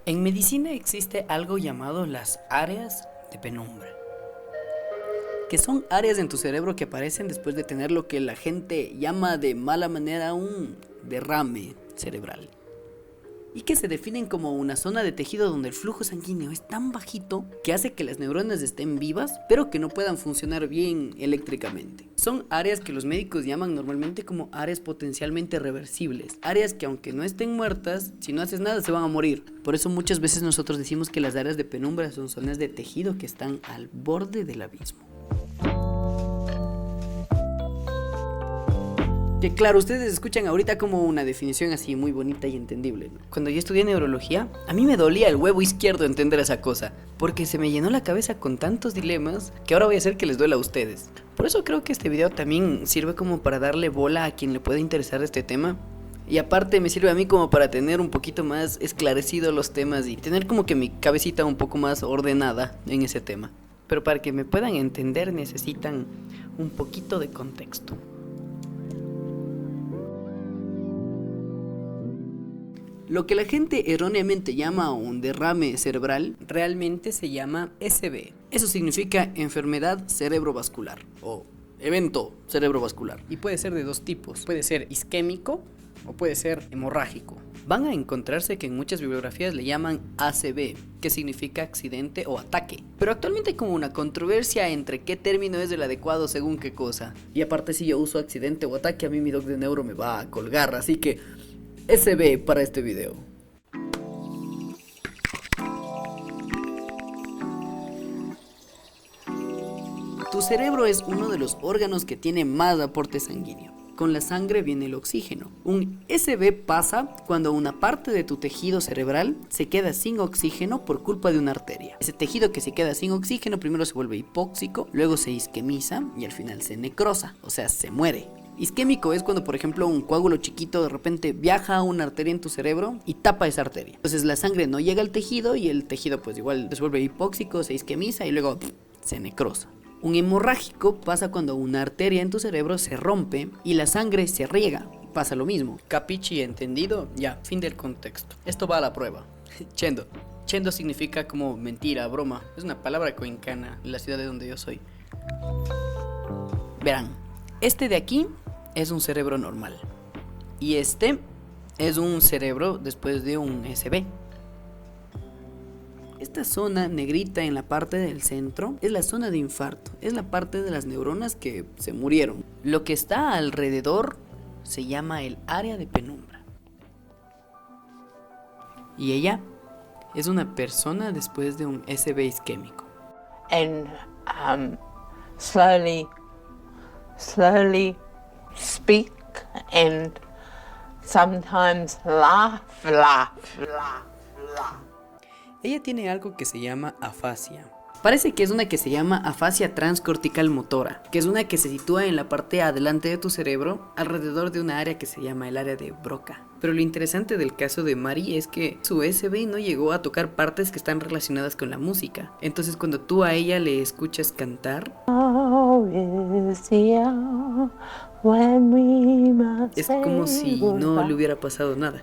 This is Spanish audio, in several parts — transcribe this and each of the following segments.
En medicina existe algo llamado las áreas de penumbra, que son áreas en tu cerebro que aparecen después de tener lo que la gente llama de mala manera un derrame cerebral, y que se definen como una zona de tejido donde el flujo sanguíneo es tan bajito que hace que las neuronas estén vivas, pero que no puedan funcionar bien eléctricamente. Son áreas que los médicos llaman normalmente como áreas potencialmente reversibles, áreas que aunque no estén muertas, si no haces nada se van a morir. Por eso muchas veces nosotros decimos que las áreas de penumbra son zonas de tejido que están al borde del abismo. Que claro, ustedes escuchan ahorita como una definición así muy bonita y entendible, ¿no? Cuando yo estudié neurología, a mí me dolía el huevo izquierdo entender esa cosa, porque se me llenó la cabeza con tantos dilemas que ahora voy a hacer que les duela a ustedes. Por eso creo que este video también sirve como para darle bola a quien le pueda interesar este tema. Y aparte me sirve a mí como para tener un poquito más esclarecidos los temas y tener como que mi cabecita un poco más ordenada en ese tema. Pero para que me puedan entender necesitan un poquito de contexto. Lo que la gente erróneamente llama un derrame cerebral realmente se llama ECV. Eso significa enfermedad cerebrovascular o evento cerebrovascular. Y puede ser de dos tipos. Puede ser isquémico o puede ser hemorrágico. Van a encontrarse que en muchas bibliografías le llaman ACV, que significa accidente o ataque. Pero actualmente hay como una controversia entre qué término es el adecuado según qué cosa. Y aparte si yo uso accidente o ataque, a mí mi doc de neuro me va a colgar, así que SB para este video. Tu cerebro es uno de los órganos que tiene más aporte sanguíneo. Con la sangre viene el oxígeno. Un SB pasa cuando una parte de tu tejido cerebral se queda sin oxígeno por culpa de una arteria. Ese tejido que se queda sin oxígeno primero se vuelve hipóxico, luego se isquemiza y al final se necrosa, o sea, se muere. Isquémico es cuando, por ejemplo, un coágulo chiquito de repente viaja a una arteria en tu cerebro y tapa esa arteria. Entonces la sangre no llega al tejido y el tejido pues igual se vuelve hipóxico, se isquemiza y luego se necrosa. Un hemorrágico pasa cuando una arteria en tu cerebro se rompe y la sangre se riega. Pasa lo mismo. ¿Capichi entendido? Ya, fin del contexto. Esto va a la prueba. Chendo. Chendo significa como mentira, broma. Es una palabra cuencana en la ciudad de donde yo soy. Verán, este de aquí es un cerebro normal y este es un cerebro después de un SB. Esta zona negrita en la parte del centro es la zona de infarto, es la parte de las neuronas que se murieron. Lo que está alrededor se llama el área de penumbra. Y ella es una persona después de un SB isquémico. And slowly speak and sometimes laugh. Ella tiene algo que se llama afasia. Parece que es una que se llama afasia transcortical motora, que es una que se sitúa en la parte adelante de tu cerebro, alrededor de una área que se llama el área de Broca. Pero lo interesante del caso de Mari es que su SB no llegó a tocar partes que están relacionadas con la música. Entonces cuando tú a ella le escuchas cantar, es como si no le hubiera pasado nada.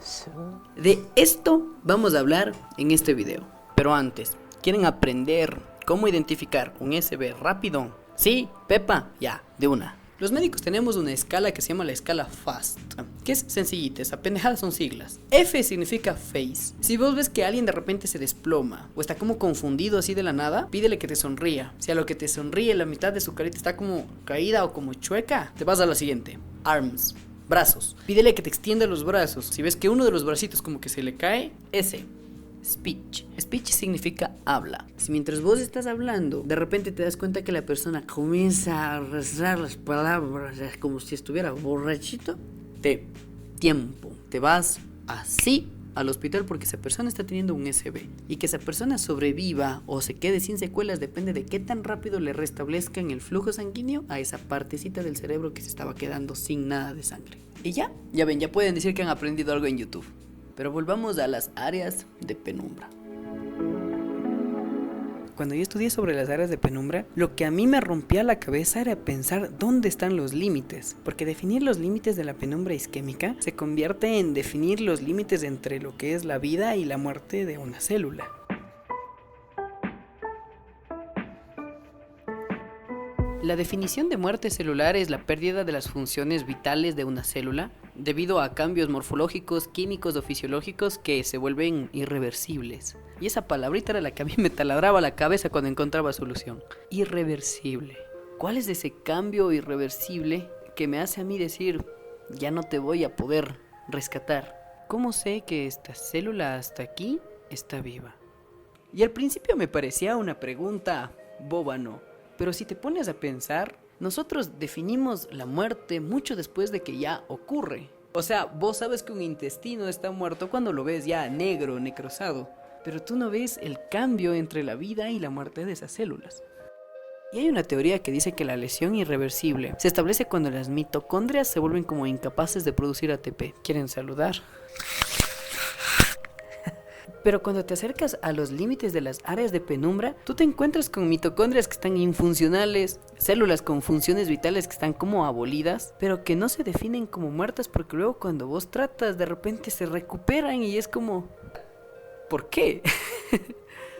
De esto vamos a hablar en este video. Pero antes, ¿quieren aprender cómo identificar un SB rápido? Sí, Pepa, ya, de una. Los médicos tenemos una escala que se llama la escala FAST, que es sencillita, esa pendejada son siglas. F significa face. Si vos ves que alguien de repente se desploma o está como confundido así de la nada, pídele que te sonría. Si a lo que te sonríe la mitad de su carita está como caída o como chueca, te vas a la siguiente. Arms, brazos. Pídele que te extienda los brazos. Si ves que uno de los bracitos como que se le cae, S. Speech. Speech significa habla. Si mientras vos estás hablando, de repente te das cuenta que la persona comienza a arrastrar las palabras como si estuviera borrachito, tiempo. Te vas así al hospital porque esa persona está teniendo un SB. Y que esa persona sobreviva o se quede sin secuelas depende de qué tan rápido le restablezcan el flujo sanguíneo a esa partecita del cerebro que se estaba quedando sin nada de sangre. Y ya ven, ya pueden decir que han aprendido algo en YouTube. Pero volvamos a las áreas de penumbra. Cuando yo estudié sobre las áreas de penumbra, lo que a mí me rompía la cabeza era pensar dónde están los límites, porque definir los límites de la penumbra isquémica se convierte en definir los límites entre lo que es la vida y la muerte de una célula. La definición de muerte celular es la pérdida de las funciones vitales de una célula debido a cambios morfológicos, químicos o fisiológicos que se vuelven irreversibles. Y esa palabrita era la que a mí me taladraba la cabeza cuando encontraba solución. Irreversible. ¿Cuál es ese cambio irreversible que me hace a mí decir, ya no te voy a poder rescatar? ¿Cómo sé que esta célula hasta aquí está viva? Y al principio me parecía una pregunta boba, ¿no? Pero si te pones a pensar, nosotros definimos la muerte mucho después de que ya ocurre. O sea, vos sabes que un intestino está muerto cuando lo ves ya negro, necrosado, pero tú no ves el cambio entre la vida y la muerte de esas células. Y hay una teoría que dice que la lesión irreversible se establece cuando las mitocondrias se vuelven como incapaces de producir ATP. ¿Quieren saludar? Pero cuando te acercas a los límites de las áreas de penumbra, tú te encuentras con mitocondrias que están infuncionales, células con funciones vitales que están como abolidas, pero que no se definen como muertas porque luego cuando vos tratas de repente se recuperan y es como... ¿por qué?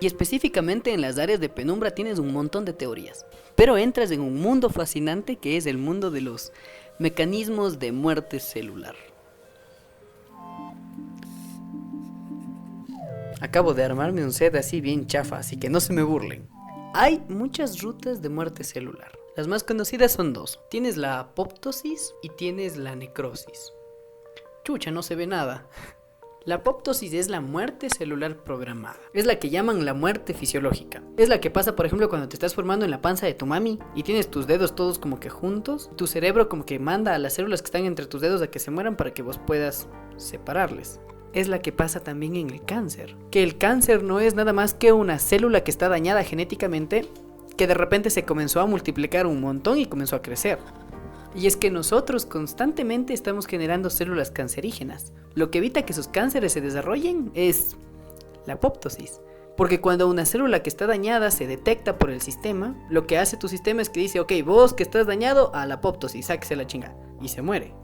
Y específicamente en las áreas de penumbra tienes un montón de teorías, pero entras en un mundo fascinante que es el mundo de los mecanismos de muerte celular. Acabo de armarme un set así bien chafa, así que no se me burlen. Hay muchas rutas de muerte celular. Las más conocidas son dos. Tienes la apoptosis y tienes la necrosis. Chucha, no se ve nada. La apoptosis es la muerte celular programada. Es la que llaman la muerte fisiológica. Es la que pasa, por ejemplo, cuando te estás formando en la panza de tu mami y tienes tus dedos todos como que juntos. Tu cerebro como que manda a las células que están entre tus dedos a que se mueran para que vos puedas separarles. Es la que pasa también en el cáncer. Que el cáncer no es nada más que una célula que está dañada genéticamente, que de repente se comenzó a multiplicar un montón y comenzó a crecer. Y es que nosotros constantemente estamos generando células cancerígenas. Lo que evita que esos cánceres se desarrollen es la apoptosis. Porque cuando una célula que está dañada se detecta por el sistema, lo que hace tu sistema es que dice, ok, vos que estás dañado, a la apoptosis, sáquese la chinga. Y se muere.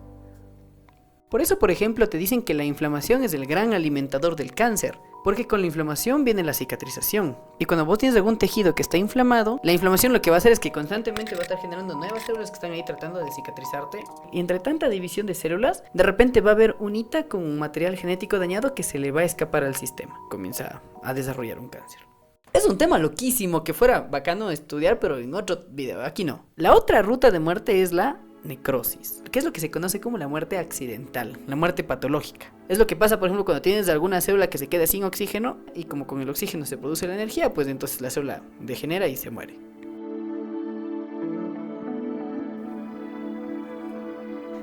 Por eso, por ejemplo, te dicen que la inflamación es el gran alimentador del cáncer, porque con la inflamación viene la cicatrización. Y cuando vos tienes algún tejido que está inflamado, la inflamación lo que va a hacer es que constantemente va a estar generando nuevas células que están ahí tratando de cicatrizarte. Y entre tanta división de células, de repente va a haber unita con un material genético dañado que se le va a escapar al sistema. Comienza a desarrollar un cáncer. Es un tema loquísimo que fuera bacano estudiar, pero en otro video, aquí no. La otra ruta de muerte es la necrosis, que es lo que se conoce como la muerte accidental, la muerte patológica. Es lo que pasa, por ejemplo, cuando tienes alguna célula que se queda sin oxígeno y como con el oxígeno se produce la energía, pues entonces la célula degenera y se muere.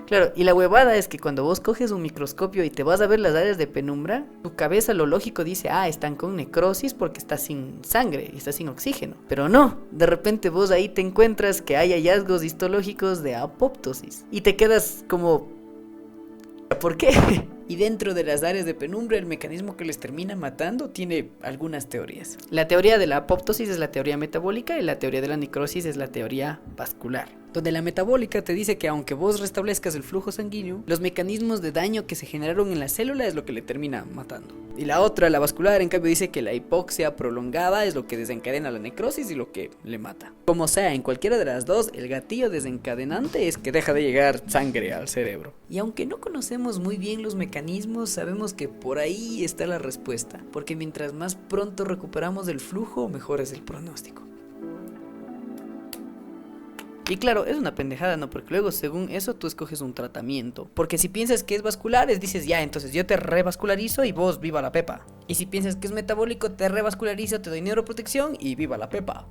Claro, y la huevada es que cuando vos coges un microscopio y te vas a ver las áreas de penumbra, tu cabeza lo lógico dice, están con necrosis porque está sin sangre y está sin oxígeno. Pero no, de repente vos ahí te encuentras que hay hallazgos histológicos de apoptosis. Y te quedas como, ¿por qué? Y dentro de las áreas de penumbra, el mecanismo que les termina matando tiene algunas teorías. La teoría de la apoptosis es la teoría metabólica y la teoría de la necrosis es la teoría vascular. Donde la metabólica te dice que aunque vos restablezcas el flujo sanguíneo, los mecanismos de daño que se generaron en la célula es lo que le termina matando. Y la otra, la vascular, en cambio dice que la hipoxia prolongada es lo que desencadena la necrosis y lo que le mata. Como sea, en cualquiera de las dos, el gatillo desencadenante es que deja de llegar sangre al cerebro. Y aunque no conocemos muy bien los mecanismos, sabemos que por ahí está la respuesta. Porque mientras más pronto recuperamos el flujo, mejor es el pronóstico. Y claro, es una pendejada, ¿no? Porque luego, según eso, tú escoges un tratamiento. Porque si piensas que es vascular, dices, ya, entonces yo te revascularizo y vos viva la pepa. Y si piensas que es metabólico, te revascularizo, te doy neuroprotección y viva la pepa.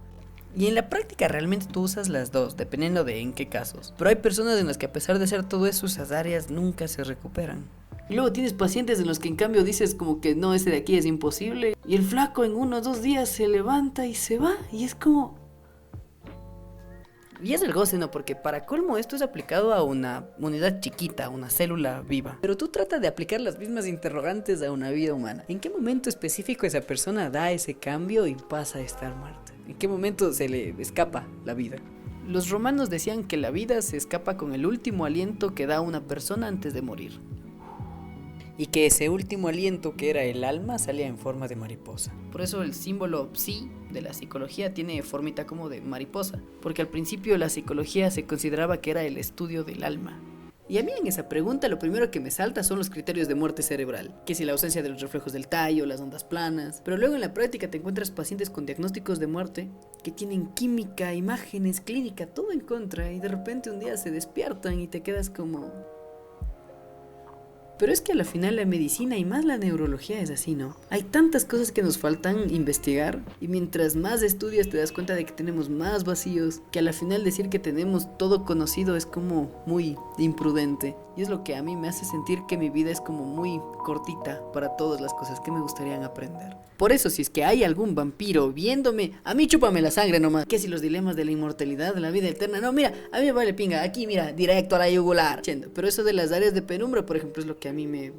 Y en la práctica realmente tú usas las dos, dependiendo de en qué casos. Pero hay personas en las que a pesar de hacer todo eso, esas áreas nunca se recuperan. Y luego tienes pacientes en los que en cambio dices como que no, ese de aquí es imposible. Y el flaco en 1 o 2 días se levanta y se va. Y es como... Y es el goce, ¿no? Porque para colmo esto es aplicado a una unidad chiquita, a una célula viva. Pero tú tratas de aplicar las mismas interrogantes a una vida humana. ¿En qué momento específico esa persona da ese cambio y pasa a estar muerta? ¿En qué momento se le escapa la vida? Los romanos decían que la vida se escapa con el último aliento que da una persona antes de morir. Y que ese último aliento, que era el alma, salía en forma de mariposa. Por eso el símbolo psi de la psicología tiene formita como de mariposa, porque al principio la psicología se consideraba que era el estudio del alma. Y a mí en esa pregunta lo primero que me salta son los criterios de muerte cerebral, que si la ausencia de los reflejos del tallo, las ondas planas, pero luego en la práctica te encuentras pacientes con diagnósticos de muerte que tienen química, imágenes, clínica, todo en contra, y de repente un día se despiertan y te quedas como... Pero es que a la final la medicina y más la neurología es así, ¿no? Hay tantas cosas que nos faltan investigar y mientras más estudias te das cuenta de que tenemos más vacíos, que a la final decir que tenemos todo conocido es como muy imprudente. Y es lo que a mí me hace sentir que mi vida es como muy cortita para todas las cosas que me gustaría aprender. Por eso, si es que hay algún vampiro viéndome, a mí chúpame la sangre nomás. Que si los dilemas de la inmortalidad, de la vida eterna, no, mira, a mí me vale pinga, aquí mira, directo a la yugular. Pero eso de las áreas de penumbra, por ejemplo, es lo que a mí me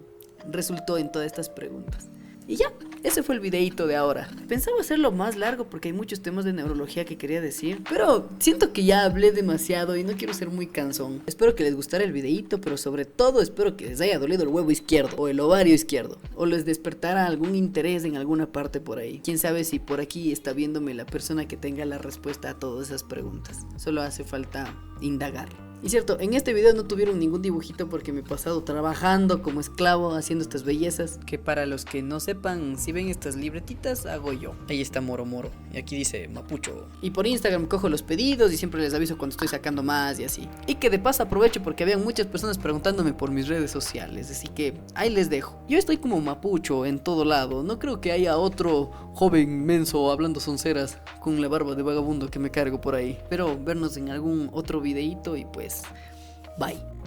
resultó en todas estas preguntas. Y ya, ese fue el videíto de ahora. Pensaba hacerlo más largo porque hay muchos temas de neurología que quería decir, pero siento que ya hablé demasiado y no quiero ser muy cansón. Espero que les gustara el videíto, pero sobre todo espero que les haya dolido el huevo izquierdo o el ovario izquierdo, o les despertara algún interés en alguna parte por ahí. Quién sabe si por aquí está viéndome la persona que tenga la respuesta a todas esas preguntas. Solo hace falta indagar. Y cierto, en este video no tuvieron ningún dibujito porque me he pasado trabajando como esclavo haciendo estas bellezas, que para los que no sepan, si ven estas libretitas, hago yo. Ahí está Moro Moro, y aquí dice Mapucho. Y por Instagram cojo los pedidos y siempre les aviso cuando estoy sacando más y así. Y que de paso aprovecho porque habían muchas personas preguntándome por mis redes sociales, así que ahí les dejo. Yo estoy como Mapucho en todo lado, no creo que haya otro joven menso hablando sonceras con la barba de vagabundo que me cargo por ahí. Pero vernos en algún otro videíto y pues... bye.